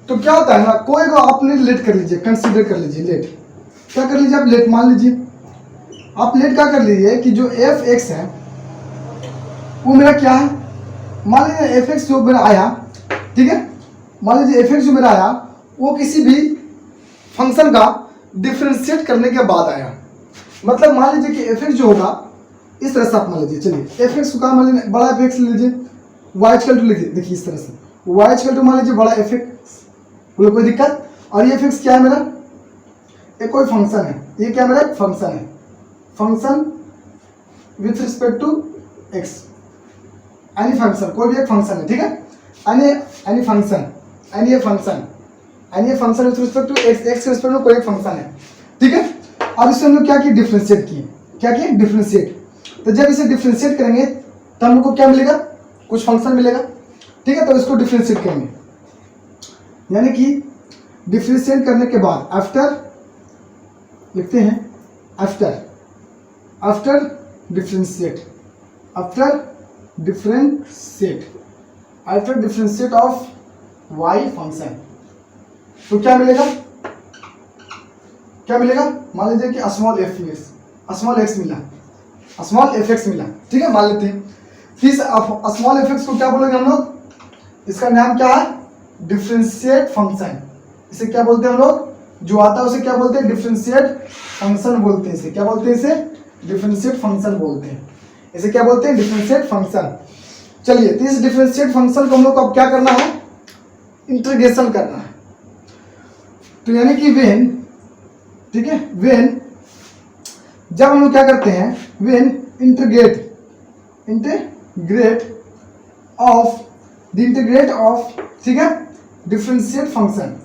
A: तो क्या होता है ना, कोई को आपने लेट कर लीजिए, कंसीडर कर लीजिए लेट, क्या कर लीजिए आप लेट मान लीजिए, आप लेट क्या कर लीजिए कि जो एफ एक्स है वो मेरा क्या है, मान लीजिए एफ एक्स जो मेरा आया, ठीक है, मान लीजिए एफ एक्स जो मेरा आया वो किसी भी फंक्शन का डिफरेंशिएट करने के बाद आया। मतलब मान लीजिए कि एफ एक्स जो होगा इस तरह से आप मान लीजिए, चलिए एफ एक्स को कहा मान लीजिए बड़ा एफ एक्स ले लीजिए, वाई इक्वल टू लिखिए, देखिए इस तरह से वाई इक्वल टू मान लीजिए बड़ा एफ एक्स, बोलो कोई दिक्कत। और ये एफ एक्स क्या है मेरा, ये कोई फंक्शन है, ये क्या मेरा फंक्शन है, function with respect to x, any function, कोई भी एक फंक्शन है, ठीक है, any function, any function, any function with respect to x, x के रिस्पेक्ट में कोई एक फंक्शन है, ठीक है। अब इसे हम लोग क्या किए डिफरेंशिएट किए, क्या किए डिफरेंशिएट। तो जब इसे डिफरेंशिएट करेंगे तब हमको क्या मिलेगा, कुछ फंक्शन मिलेगा, ठीक है। तो इसको डिफरेंशिएट करेंगे, यानी कि डिफरेंशिएट करने के बाद आफ्टर लिखते हैं, after, after differentiate, after differentiate, after differentiate of y function, तो क्या मिलेगा, क्या मिलेगा, मान लीजिए कि small f x, small x मिला, स्मॉल एफ एक्स मिला, ठीक है, मान लेते हैं। फिर स्मॉल एफ एक्स को क्या बोलेंगे हम लोग, इसका नाम क्या है डिफरेंशिएट फंक्शन, इसे क्या बोलते हैं हम लोग, जो आता है उसे क्या बोलते हैं डिफरेंशिएट फंक्शन बोलते हैं, इसे क्या बोलते हैं, इसे डिफरेंशिएट फंक्शन बोलते हैं, इसे क्या बोलते हैं डिफरेंशिएट फंक्शन। चलिए तो इस डिफरेंशिएट फंक्शन को हम लोग को अब क्या करना है, इंटीग्रेशन करना है। तो यानी कि वेन, ठीक है, वेन जब हम लोग क्या करते हैं, when integrate, integrate of the integrate of, ठीक है, differentiate function,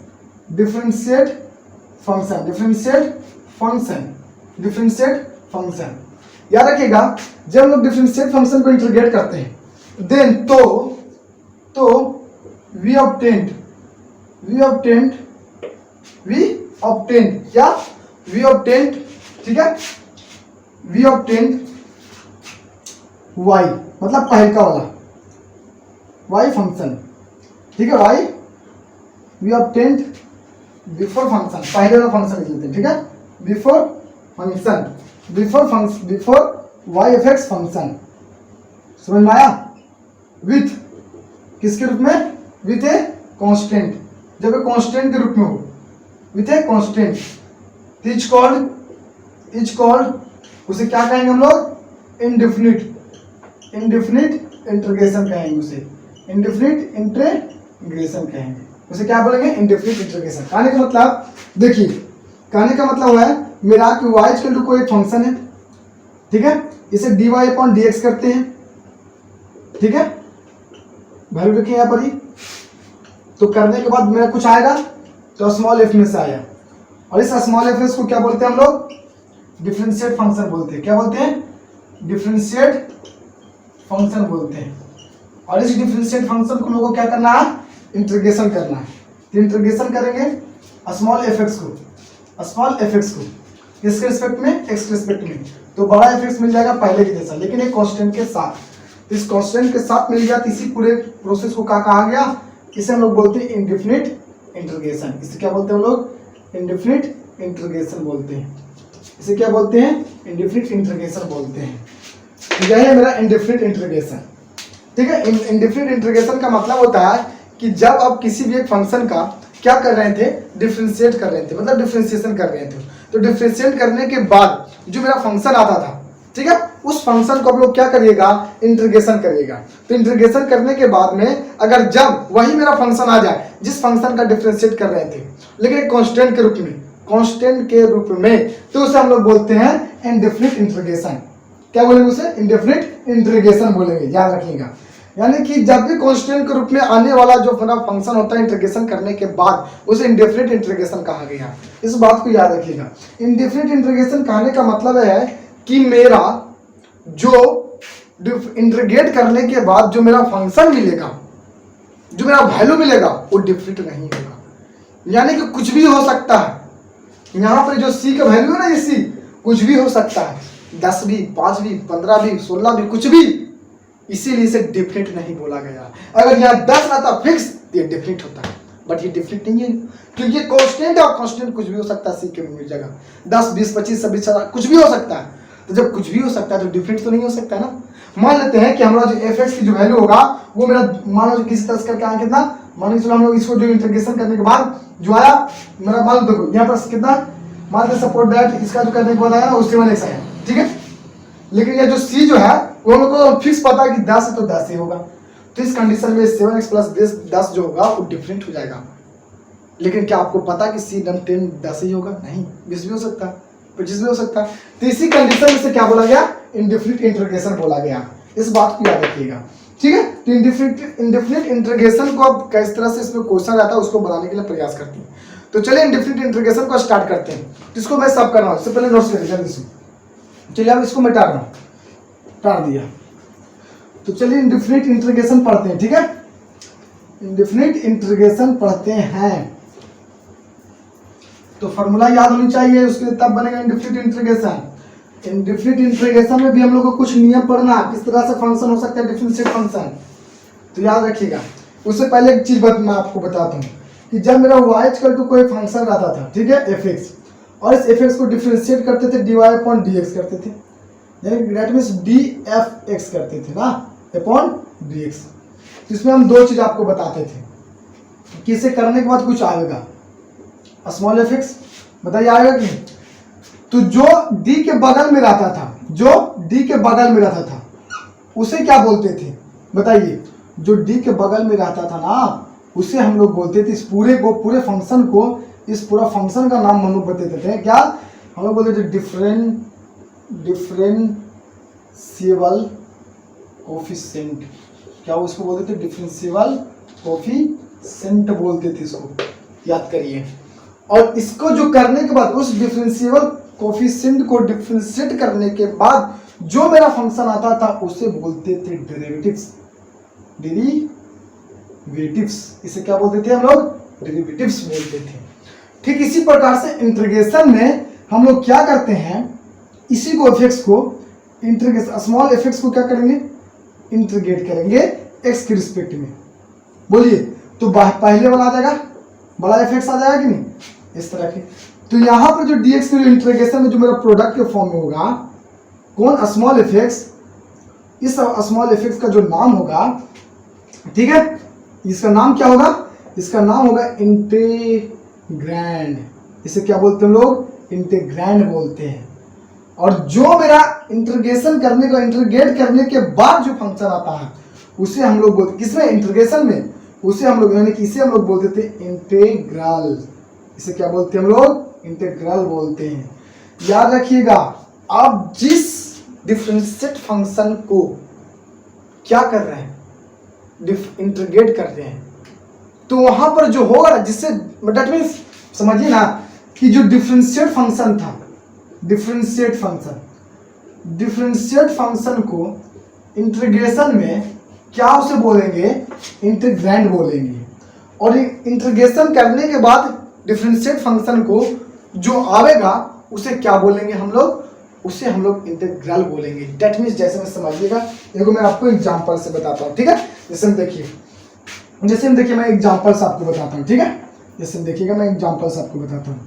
A: differentiate function, differentiate function, differentiate function, याद रखिएगा जब हम लोग डिफरेंशिएट फंक्शन को इंटीग्रेट करते हैं देन तो वी ऑब्टेन्ड क्या, वी ऑब्टेन्ड, ठीक है, वी ऑब्टेन्ड वाई, मतलब पहल का वाला वाई फंक्शन, ठीक है, y we obtained before function, पहले वाला फंक्शन लिख लेते हैं, ठीक है, before function, before y f x function, समझ में आया, विथ किसके रूप में, विथ ए कांस्टेंट, जब ए कांस्टेंट के रूप में हो, with a constant, is called उसे क्या कहेंगे हम लोग इनडिफिनिट, इनडिफिनिट इंटीग्रेशन कहेंगे उसे, इनडिफिनिट इंटीग्रेशन कहेंगे उसे, क्या बोलेंगे इनडिफिनिट इंटीग्रेशन। कहने का मतलब देखिए, कहने का मतलब है मेरा कि y इक्वल टू कोई फंक्शन है, ठीक है, इसे dy अपॉन dx करते हैं, ठीक है, वैल्यू रखिए यहाँ पर ही, तो करने के बाद मेरा कुछ आएगा तो स्मॉल एफ में से आया, और इस स्मॉल एफ को क्या बोलते हैं हम लोग डिफरेंशिएट फंक्शन बोलते हैं, क्या बोलते हैं डिफरेंशिएट फंक्शन बोलते हैं। और इस डिफरेंशिएट फंक्शन को लोगों को क्या करना है इंटीग्रेशन करना है, तो इंटीग्रेशन करेंगे स्मॉल एफ एक्स को किसके रिस्पेक्ट में, एक्स के रिस्पेक्ट में, तो बड़ा एफ एक्स मिल जाएगा पहले के जैसा, लेकिन एक कांस्टेंट के साथ, तो इस कांस्टेंट के साथ मिल गया, तो इसी पूरे प्रोसेस को क्या कहा गया, इसे हम लोग बोलते हैं इंडिफिनिट इंटीग्रेशन, इसे क्या बोलते हैं हम लोग इंडिफिनिट इंटीग्रेशन बोलते हैं, इसे क्या बोलते हैं इंडिफिनिट इंटीग्रेशन बोलते हैं। यह है मेरा इंडिफिनिट इंटीग्रेशन, ठीक है। इंडिफिनिट इंटीग्रेशन का मतलब होता है कि जब आप किसी भी एक फंक्शन का क्या कर रहे थे डिफरेंशिएट कर रहे थे, मतलब डिफरेंशिएशन कर रहे थे, तो डिफरेंशिएट करने के बाद जो मेरा फंक्शन आता था, ठीक है, उस फंक्शन को आप लोग क्या करिएगा, इंटीग्रेशन करिएगा। तो इंटीग्रेशन करने के बाद में अगर जब वही मेरा फंक्शन आ जाए जिस फंक्शन का डिफरेंशिएट कर रहे थे लेकिन एक कांस्टेंट के रूप में, कांस्टेंट के रूप में, तो उसे हम लोग बोलते हैं इंडेफिनिट इंटीग्रेशन। क्या बोलेंगे उसे? इंडेफिनिट इंटीग्रेशन बोलेंगे, याद रखिएगा। यानी कि जब भी कांस्टेंट के रूप में आने वाला जो फंक्शन होता है इंटीग्रेशन करने के बाद उसे इंडेफिनिट इंटीग्रेशन कहा गया। इस बात को याद रखिएगा। इंडेफिनिट इंटीग्रेशन कहने का मतलब है कि मेरा जो इंटीग्रेट करने के बाद जो मेरा फंक्शन मिलेगा, जो मेरा वैल्यू मिलेगा, वो डिफरेंट नहीं होगा। यानी कि कुछ भी हो सकता है। यहाँ पर जो सी का वैल्यू है ना, ये सी कुछ भी हो सकता है, 10 भी, 5 भी, 15 भी, 16 भी, कुछ भी। इसीलिए इसे डिफरेंट नहीं बोला गया। अगर यहाँ 10 आता फिक्स, ये डिफरेंट होता है, बट ये डिफरेंट नहीं है क्योंकि ये कांस्टेंट है और कांस्टेंट कुछ भी हो सकता है। सी के जगह 10, 20, 25, 26, 27 कुछ भी हो सकता है। तो जब कुछ भी हो सकता है तो डिफरेंट तो नहीं हो सकता ना। मान लेते हैं कि हमारा जो एफ एक्स की जो वैल्यू होगा वो मेरा, मान लो किसी तरह करके आया कितना, मान लो चलो हम लोग इसको जो इंटीग्रेशन करने के बाद जो आया मेरा, मान लो देखो यहाँ पर कितना, मान लो सपोर्ट दैट इसका जो करने के बाद आया ना उससे 7x आया, ठीक है। लेकिन ये जो सी जो है वो हम लोग को फिक्स पता है कि 10 है तो 10 ही होगा। तो इस कंडीशन में 7x प्लस 10 जो होगा वो डिफरेंट हो जाएगा। लेकिन क्या आपको पता कि सी 10 ही होगा? नहीं, 20 भी हो सकता है, 25 भी हो सकता है। तो इसी कंडीशन में से क्या बोला गया? इंडेफिनिट इंटीग्रेशन बोला गया। इस बात को याद रखिएगा, ठीक है। तो इंडेफिनिट इंटीग्रेशन को अब किस तरह से इसमें क्वेश्चन रहता है उसको बनाने के लिए प्रयास करते हैं। तो चलिए इंडेफिनिट इंटीग्रेशन को स्टार्ट करते हैं। इसको मैं सब करना, इससे पहले नोट्स करिए जल्दी से। चलिए अब इसको मिटा रहा हूँ, टाड़ दिया। तो चलिए इंडेफिनिट इंटीग्रेशन पढ़ते हैं, ठीक है। इंडेफिनिट इंटीग्रेशन पढ़ते हैं तो फॉर्मूला याद होनी चाहिए, उसके तब बनेगा इंडेफिनिट इंटीग्रेशन। इंडेफिनिट इंटीग्रेशन में भी हम लोग को कुछ नियम पढ़ना, किस तरह से फंक्शन हो सकता है डिफरेंशियल फंक्शन, तो याद रखिएगा। उससे पहले एक चीज मैं आपको बताता हूँ कि जब मेरा y इक्वल टू कोई फंक्शन रहता था, ठीक है, fx, और इस fx को डिफरेंशिएट करते थे dy अपॉन dx करते थे, दैट मींस dfx करते थे ना अपॉन dx। तो इसमें हम दो चीज आपको बताते थे कि इसे करने के बाद कुछ आएगा, स्मॉल fx, बताइए आएगा कि नहीं। तो जो d के बगल में रहता था, जो d के बगल में रहता था उसे क्या बोलते थे? बताइए। जो d के बगल में रहता था ना उसे हम लोग बोलते थे, इस पूरे को, पूरे फंक्शन को, इस पूरा फंक्शन का नाम हम लोग बताते थे क्या? हम लोग बोलते थे डिफरेंशिएबल कोफिशिएंट। क्या उसको बोलते थे? डिफरेंशिएबल कोफिशिएंट बोलते थे इसको, याद करिए। और इसको जो करने के बाद उस डिफरेंशिएबल कोफिशिएंट को डिफरेंशिएट करने के बाद जो मेरा फंक्शन आता था उसे बोलते थे डेरिवेटिव्स। डेरिवेटिव्स, इसे क्या बोलते थे हम लोग? डेरिवेटिव्स बोलते थे। ठीक इसी प्रकार से इंटीग्रेशन में हम लोग क्या करते हैं, इसी को एफ को इंटीग्रेशन, स्मॉल एफ को क्या करेंगे? इंटीग्रेट करेंगे एक्स के रिस्पेक्ट में। बोलिए, तो पहले वाला आ जाएगा, बड़ा एफ आ जाएगा कि नहीं, इस तरह के। तो यहाँ पर जो dx के इंटीग्रेशन में जो मेरा प्रोडक्ट के फॉर्म में होगा, कौन? Small f x. इस स्मॉल एफ एक्स का जो नाम होगा, ठीक है, इसका नाम क्या होगा? इसका नाम होगा इंटीग्रैंड। इसे क्या बोलते हैं हम लोग? इंटीग्रैंड बोलते हैं। और जो मेरा इंटीग्रेशन करने का, इंटीग्रेट करने के बाद जो फंक्शन आता है उसे हम लोग बोलते, किसमें? इंटीग्रेशन में। उसे हम लोग, यानी कि इसे हम लोग बोलते थे इंटीग्रल। इसे क्या बोलते हैं हम लोग? इंटीग्रल बोलते हैं। याद रखिएगा, आप जिस डिफरेंशिएट फंक्शन को क्या कर रहे हैं? इंटीग्रेट कर रहे हैं, तो वहां पर जो होगा ना, जिससे दैट मींस समझिए ना कि जो डिफरेंशिएट फंक्शन था, डिफरेंशिएट फंक्शन को इंटीग्रेशन में क्या उसे बोलेंगे? इंटीग्रैंड बोलेंगे। और इंटीग्रेशन करने के बाद डिफरेंशिएट फंक्शन को जो आवेगा उसे क्या बोलेंगे हम लोग? उसे हम लोग इंटीग्रल बोलेंगे। दैट मींस, जैसे मैं समझिएगा, देखो मैं आपको एग्जांपल से बताता हूँ, ठीक है। जैसे हम देखिए, मैं एग्जांपल से आपको बताता हूँ, ठीक है। जैसे देखिएगा, मैं एग्जांपल से आपको बताता हूँ।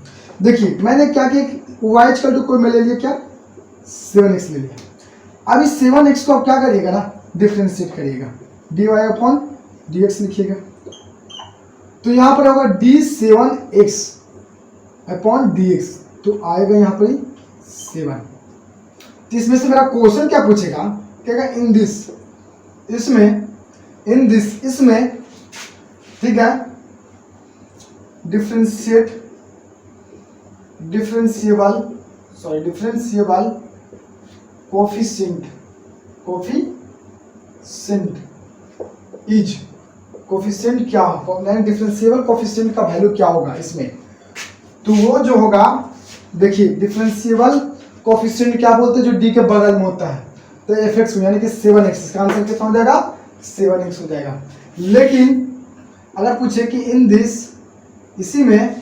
A: देखिए मैंने क्या किया, y इक्वल टू कोई मैं ले लिया क्या? 7x ले लिया। अब इस 7x को आप क्या करिएगा ना, डिफरेंशिएट करिएगा, dy अपॉन dx लिखिएगा। तो यहाँ पर होगा d7x अपॉन dx, तो आएगा यहाँ पर 7। तो इसमें से मेरा क्वेश्चन क्या पूछेगा, कहेगा इन दिस, इसमें, इन दिस, इसमें, ठीक है, डिफरेंशिएबल कोफिशिएंट इज, कोफिशिएंट क्या होगा, डिफरेंशिएबल कोफिशिएंट का वैल्यू क्या होगा इसमें, तो वो जो होगा, देखिए डिफरेंशिएबल कोफिशिएंट क्या बोलते हैं, जो डी के बगल में होता है, तो एफ यानी कि 7x, इसका आंसर कितना हो जाएगा, 7x हो जाएगा। लेकिन अगर पूछे कि इन दिस, इसी में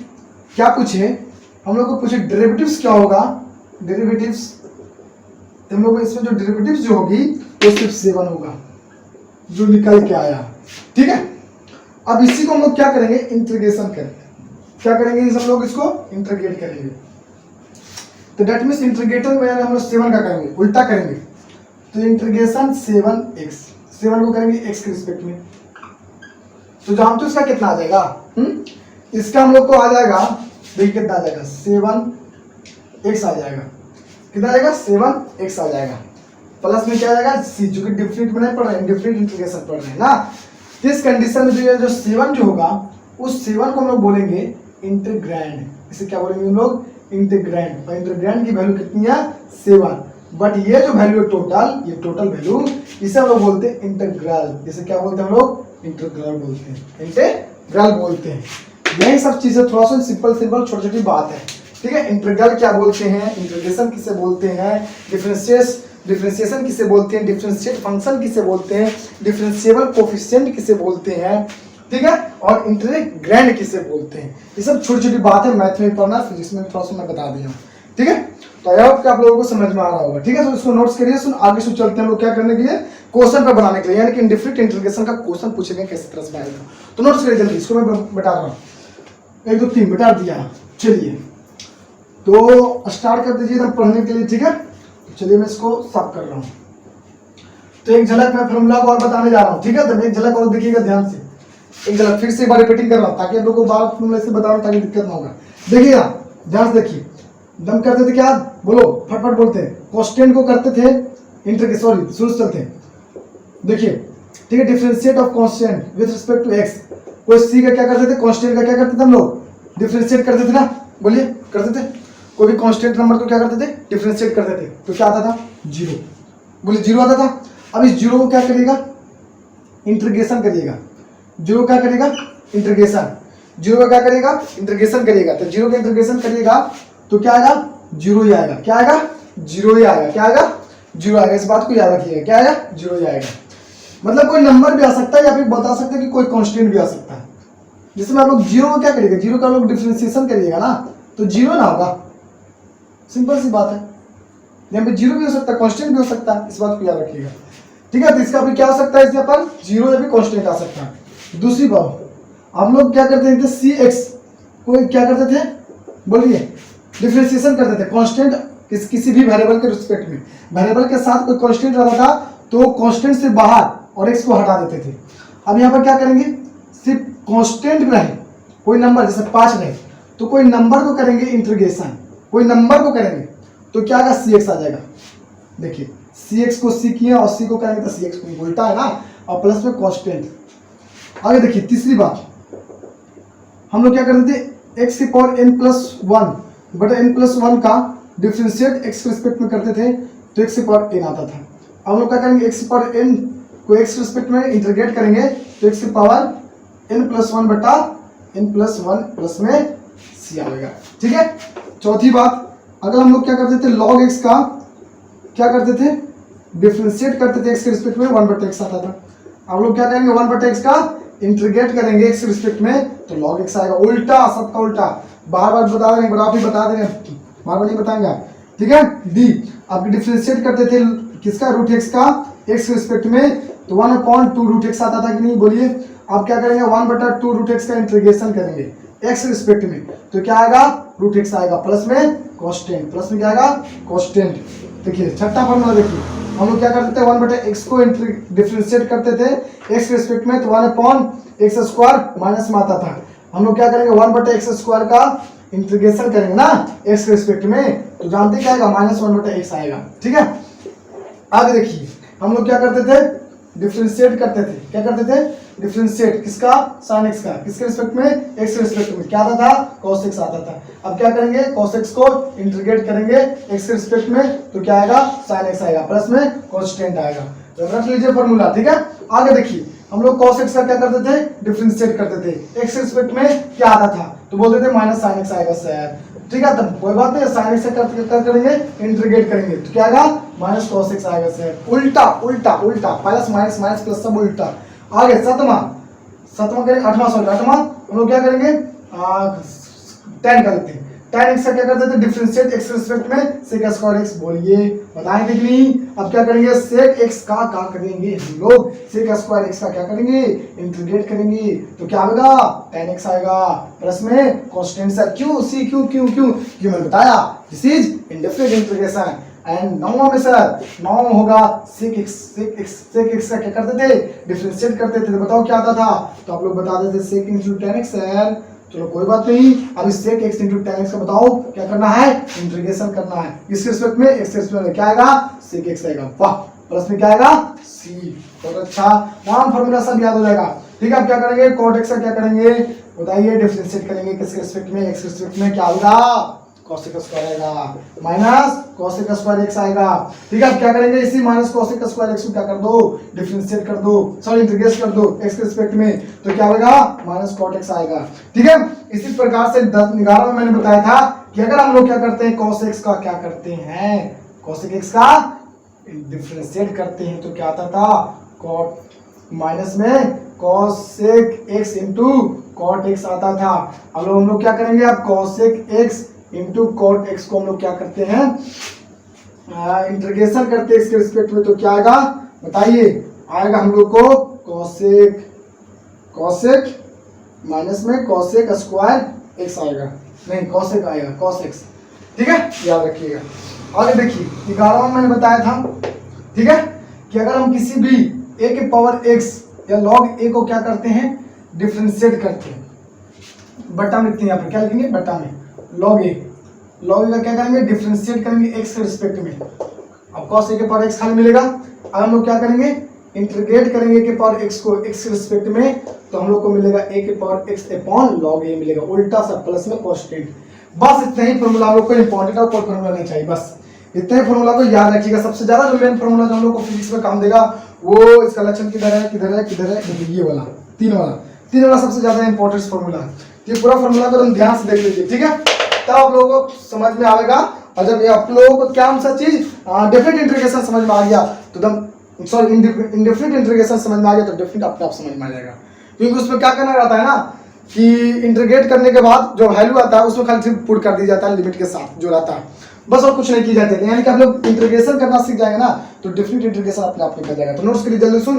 A: क्या पूछे, हम लोग को पूछे डेरिवेटिव्स क्या होगा, डेरिवेटिव्स, तो हम लोग इसमें जो डेरिवेटिव्स जो होगी वो सिर्फ 7 होगा, जो निकल के आया, ठीक है। अब इसी को हम लोग क्या करेंगे, इंटीग्रेशन करेंगे, क्या करेंगे, हम लोग इसको इंटीग्रेट करेंगे, तो डेट मीन्स इंटीग्रेटर में हम लोग 7 का करेंगे, उल्टा करेंगे, तो इंटीग्रेशन 7x, 7 को करेंगे x के रिस्पेक्ट में, तो जानते हो इसका कितना आ जाएगा, इसका हम लोग को आ जाएगा, देखिए कितना आ जाएगा, 7x आ जाएगा, कितना आएगा, 7x आ जाएगा, प्लस में क्या आ जाएगा c, जो कि डिफरेंट में नहीं पढ़ रहे हैं, डिफरेंट इंटीग्रेशन पढ़ रहे हैं ना, तो इस कंडीशन में जो 7 जो होगा, उस 7 को हम लोग बोलेंगे इंटीग्रैंड, इसे क्या बोलेंगे हम लोग, इंटीग्रैंड, और इंटीग्रैंड की वैल्यू कितनी है, 7, बट ये जो वैल्यू है टोटल, ये टोटल वैल्यू, इसे हम लोग बोलते हैं इंटीग्रल, इसे क्या बोलते हैं हम लोग, इंटीग्रल बोलते हैं, इंटीग्रल बोलते हैं। यही सब चीजें थोड़ा सा सिंपल छोटी छोटी बात है, ठीक है। इंटीग्रल क्या बोलते हैं, इंटीग्रेशन किसे बोलते हैं, डिफरेंशिएशन किसे बोलते हैं, डिफरेंशिएट फंक्शन किसे बोलते हैं, डिफरेंशिएबल कोफिशिएंट किसे बोलते हैं, ठीक है, और इंटीग्रैंड किसे बोलते हैं, ये सब छोटी छोटी बात है, मैथ में पढ़ना, फिजिक्स में थोड़ा सा मैं बता दिया, ठीक है। तो आई होप कि आप लोगों को समझ में आ रहा होगा, ठीक है। तो इसको नोट्स करिए, आगे से चलते हैं हम लोग क्या करने के लिए, क्वेश्चन पर बनाने के लिए, यानी कि इंडिफरेंट इंटीग्रेशन का क्वेश्चन पूछेंगे कैसे तरह से आएगा, तो नोट्स करिए जल्दी, इसको मैं बता रहा हूँ, 1 2 3 बता दिया, चलिए तो स्टार्ट कर दीजिए तब पढ़ने के लिए, ठीक है। चलिए मैं इसको साफ कर रहा हूँ, तो एक झलक मैं फॉर्मूला को और बताने जा रहा हूँ, ठीक है, तो एक झलक और देखिएगा ध्यान से, एक झलक फिर से एक बार रिपीटिंग कर रहा हूँ, ताकि आप लोगों को बार फॉर्मूला से बता रहा हूँ ताकि दिक्कत ना होगा, देखिएगा ध्यान से देखिए, दम करते थे क्या, बोलो फटफट बोलते हैं, कांस्टेंट को करते थे इंटीग्रेट, सॉरी शुरू से चलते हैं, देखिए ठीक है, differentiate of constant with respect to x, कोई c का क्या करते थे, कांस्टेंट का क्या करते थे हम लोग, डिफरेंशिएट करते थे ना, बोलिए करते थे, कोई भी कांस्टेंट नंबर को क्या करते थे, डिफरेंशिएट करते थे, तो क्या आता था, 0, बोलिए 0 आता था। अब इस 0 को क्या करिएगा, इंटीग्रेशन करिएगा, 0 क्या करेगा, इंटीग्रेशन, 0 का क्या करिएगा, इंटीग्रेशन करिएगा, तो 0 का इंटीग्रेशन करिएगा तो क्या आएगा, 0 ही आएगा, क्या आएगा, 0 ही आएगा, क्या आएगा, 0 आएगा, इस बात को याद रखिएगा, क्या आएगा, 0 ही आएगा। मतलब कोई नंबर भी आ सकता है, या फिर बता सकते हैं कि कोई कांस्टेंट भी आ सकता है, जिसमें आप लोग 0 को क्या करिएगा, 0 का लोग डिफरेंशिएशन करिएगा ना, तो 0 ना होगा, सिंपल सी बात है, यहाँ पे 0 भी हो सकता है, कांस्टेंट भी हो सकता है, इस बात को याद रखिएगा, ठीक है। तो इसका भी क्या हो सकता है, इसके पर 0 या भी कांस्टेंट आ सकता है। दूसरी बात, हम लोग क्या करते थे, cx को क्या करते थे, बोलिए डिफरेंशिएशन करते थे, कांस्टेंट किसी भी वेरिएबल के रिस्पेक्ट में, वेरिएबल के साथ कोई कांस्टेंट रहता था तो कांस्टेंट से बाहर और x को हटा देते थे। अब यहाँ पर क्या करेंगे, सिर्फ कांस्टेंट रहे, कोई नंबर जैसे 5 रहे, तो कोई नंबर को करेंगे इंटीग्रेशन, कोई नंबर को करेंगे तो क्या आएगा, cx आ जाएगा, देखिए cx को c किया और c को करेंगे तो cx को उल्टा है ना, और प्लस में कांस्टेंट। आगे देखिए तीसरी बात, हम लोग क्या करते थे, x की पावर n+1 बटा n+1 का डिफरेंशिएट x के रिस्पेक्ट में करते थे, तो x की पावर n आता था। अब हम लोग क्या करेंगे, x की पावर n को x के रिस्पेक्ट में इंटीग्रेट करेंगे, तो x की पावर n+1 बटा n+1 प्लस में c आएगा, ठीक है। चौथी बात, अगर हम लोग क्या करते थे, log x का क्या करते थे, डिफरेंशिएट करते थे x के रिस्पेक्ट में, 1/x आता था। अब लोग क्या करेंगे, 1/x का इंटीग्रेट करेंगे x के रिस्पेक्ट में, तो log x आएगा, उल्टा, सबका उल्टा, बार बार बता देंगे, बराबर बता देंगे, बार बार नहीं बताएंगे, ठीक है। डी, आप डिफरेंशिएट करते थे किसका, √x का x के रिस्पेक्ट में, तो 1/2√x आता था कि नहीं, बोलिए। आप क्या करेंगे, 1/2√x का इंटीग्रेशन करेंगे x के रिस्पेक्ट में, तो क्या आएगा, √x आएगा, प्लस में कांस्टेंट, प्लस में क्या आएगा, कांस्टेंट। देखिए छठा फॉर्मूला देखिए, हम लोग क्या करते थे, 1/x को डिफरेंशिएट करते थे x के रिस्पेक्ट में, तो 1/x² माइनस में आता था। हम लोग क्या करेंगे, 1/x² का इंटीग्रेशन करेंगे ना x के रिस्पेक्ट में, तो जानते क्या आएगा, -1/x आएगा। ठीक है, आगे देखिए हम लोग क्या करते थे, डिफरेंशिएट करते थे। क्या करते थे, डिफरेंशिएट किसका, sin x का, किसके रिस्पेक्ट में, x के रिस्पेक्ट में। क्या आता था, cos x आता था। अब क्या करेंगे, cos x को इंटीग्रेट करेंगे x के रिस्पेक्ट में, तो क्या आएगा, sin x आएगा, प्लस में कांस्टेंट आएगा। तो रख लीजिए फॉर्मूला। ठीक है, आगे देखिए हम लोग cos x का क्या करते थे, डिफरेंशिएट करते थे। x के रिस्पेक्ट में क्या आता था, तो बोलते थे -sin x आएगा सर। ठीक है, तब कोई बात नहीं, sin x से क्या करेंगे, इंटीग्रेट करेंगे, तो क्या आएगा, -cos x आएगा सर। उल्टा उल्टा उल्टा, प्लस माइनस माइनस प्लस सब उल्टा। आगे सातवां करेंगे, आठवां हम लोग क्या करेंगे, tan कर लेते हैं। tan x का क्या करते थे, डिफरेंशिएट x के रिस्पेक्ट में sec स्क्वायर x। बोलिए, बताएंगे कि नहीं। अब क्या करेंगे, sec x का क्या करेंगे हम लोग, sec स्क्वायर x का क्या करेंगे, इंटीग्रेट करेंगे, तो क्या आएगा, tan x आएगा, प्लस में कांस्टेंट सर। क्यों सी, क्यों मैंने बताया, this is indefinite integration. And नौवां में सर, नौवां होगा sec x का क्या करते थे, डिफरेंशिएट करते थे। तो बताओ क्या आता था, तो आप लोग बता देते sec into tan x sir. चलो कोई बात नहीं, अब इस sec x into tan x का बताओ क्या करना है, इंटीग्रेशन करना है। इसके रिस्पेक्ट में x के रिस्पेक्ट में क्या आएगा, sec x आएगा, वाह, प्लस में क्या आएगा, c। बहुत अच्छा, नाम फॉर्मूला सब याद हो जाएगा। ठीक है, अब क्या करेंगे, cot x का क्या करेंगे, बताइए, डिफरेंशिएट करेंगे किसके रिस्पेक्ट में, x के रिस्पेक्ट में, क्या होगा, cos x स्क्वायर आएगा, minus cos x square x आएगा। ठीक है, अब क्या करेंगे, इसी minus cos x square x को क्या कर दो, डिफरेंशिएट कर दो, सॉरी इंटीग्रेट कर दो x के रिस्पेक्ट में, तो क्या होगा, -cot x आएगा। ठीक है, इसी प्रकार से 11 में मैंने बताया था कि अगर हम लोग क्या करते हैं, cos x का क्या करते हैं, cos x का डिफरेंशिएट करते हैं, तो क्या आता था, cot माइनस में cos x into cot x आता था। अब हम लोग क्या करेंगे, अब cos x into cot x को हम लोग क्या करते हैं, इंटीग्रेशन करते हैं इसके रिस्पेक्ट में, तो क्या आएगा, बताइए, आएगा हम लोग को cos x माइनस में cos स्क्वायर x आएगा, नहीं cos x आएगा, cos x। ठीक है, याद रखिएगा। आगे देखिए 11वां मैंने बताया था, ठीक है, कि अगर हम किसी भी a के पावर x या log a को क्या करते हैं, डिफरेंशिएट करते हैं, बट्टा में लिखते हैं, यहाँ पे क्या लिखेंगे, बट्टा में log a का क्या करेंगे, डिफरेंशिएट करेंगे x के रिस्पेक्ट में। अब cos a के पावर x खाली मिलेगा। अब हम लोग क्या करेंगे, इंटीग्रेट करेंगे के पावर x को x के रिस्पेक्ट में, तो हम लोग को मिलेगा a के power x upon log a मिलेगा, उल्टा सा प्लस में कांस्टेंट। बस इतना ही फॉर्मूला हम लोग को, इंपॉर्टेंट और कोई फॉर्मूला नहीं चाहिए, बस इतने फॉर्मूला को याद रखिएगा। सबसे ज्यादा जो मेन फॉर्मूला जो हम लोग को फिजिक्स में काम देगा, वो इसका लक्षण किधर है, ये वाला, तीन वाला सबसे ज्यादा इंपॉर्टेंट फॉर्मूला है। ये पूरा फॉर्मूला को ध्यान से देख लीजिए, ठीक है, तब आप लोगों को समझ में आएगा। और जब ये आप लोगों को क्या सा चीज डेफिनेट इंटीग्रेशन समझ में आ गया, तो एकदम सॉरी इंडेफिनिट इंटीग्रेशन समझ में आ गया, तो डेफिनेट अपने आप समझ में आ जाएगा। क्योंकि उसमें क्या करना रहता है ना, कि इंटीग्रेट करने के बाद जो वैल्यू आता है उसमें खाली सिर्फ पुट कर दी जाता है लिमिट के साथ जो रहता है, बस और कुछ नहीं की जाती है। यानी कि आप लोग इंटीग्रेशन करना सीख जाएंगे ना, तो डेफिनेट इंटीग्रेशन अपने आप निकल जाएगा। तो नोट्स के लिए जल्दी सुन